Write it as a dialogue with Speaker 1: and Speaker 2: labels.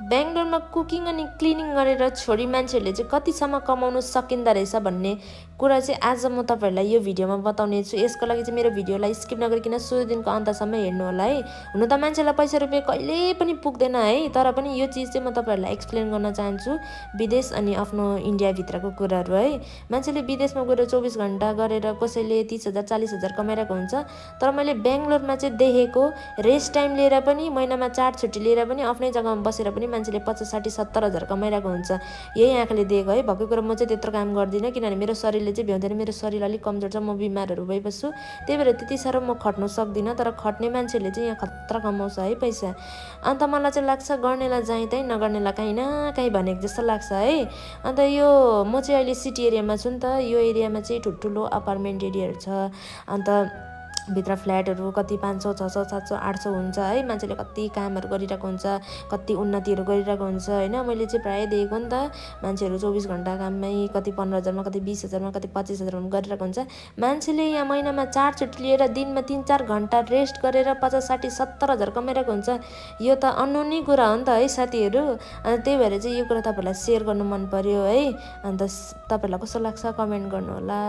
Speaker 1: बेङ्गलोरमा cooking अनि cleaning गरेर छोरी मान्छेहरूले चाहिँ कतिसम्म कमाउनु सकिँदो रहेछ भन्ने कुरा चाहिँ आज म तपाईँहरूलाई यो भिडियोमा बताउने छु। यसको लागि चाहिँ मेरो भिडियोलाई स्किप नगरिकन सुरुदेखिको अन्तसम्म हेर्नु होला है। हुन त मान्छेलाई पैसा रुपियाँ कहिले पनि पुग्दैन है, तर पनि यो चिज चाहिँ म तपाईँहरूलाई एक्सप्लेन गर्न चाहन्छु, विदेश अनि आफ्नो इन्डियाभित्रको कुराहरू है। मान्छेले विदेशमा गएर 24 घन्टा गरेर कसैले 30,000 40,000 कमाइरहेको हुन्छ, तर मैले बेङ्गलोरमा चाहिँ देखेको रेस्ट टाइम लिएर पनि, महिनामा 4 छुट्टी लिएर पनि, आफ्नै जग्गामा बसेर पनि मान्छेले 50 60 70,000 कमाइरहेको हुन्छ। यही आँखाले दिएको है। भएकै कुरा म चाहिँ त्यत्रो काम गर्दिनँ, किनभने मेरो शरीरले चाहिँ भ्याउँदैन, मेरो शरीर अलिक कमजोर छ, म बिमारहरू भइबस्छु, त्यही भएर त्यति साह्रो म खट्नु सक्दिनँ। तर खट्ने मान्छेले चाहिँ यहाँ खतरा कमाउँछ है पैसा। अन्त मलाई चाहिँ लाग्छ गर्नेलाई चाहिँ त्यही, नगर्नेलाई कहीँ न कहीँ भनेको जस्तो लाग्छ है। अन्त यो म चाहिँ अहिले सिटी एरियामा छु नि त। यो एरियामा चाहिँ ठुल्ठुलो अपार्टमेन्ट एरियाहरू छ। अन्त भित्र फ्ल्याटहरू कति 500 600 700 800 हुन्छ है। मान्छेले कति कामहरू गरिरहेको हुन्छ, कति उन्नतिहरू गरिरहेको हुन्छ होइन। मैले चाहिँ प्रायः देखेको नि त, मान्छेहरू 24 घन्टा काममै, कति 15,000मा, कति 20,000मा, कति 25,000मा गरिरहेको हुन्छ। मान्छेले यहाँ महिनामा 4 छुट्टी लिएर दिनमा 3-4 घन्टा रेस्ट गरेर 50 60 70,000 कमाइरहेको हुन्छ। यो त अन्नुनी कुरा हो नि त है साथीहरू। अन्त त्यही भएर चाहिँ यो कुरा तपाईँहरूलाई सेयर गर्नु मन पर्यो है। अन्त तपाईँहरूलाई कस्तो लाग्छ कमेन्ट गर्नु होला।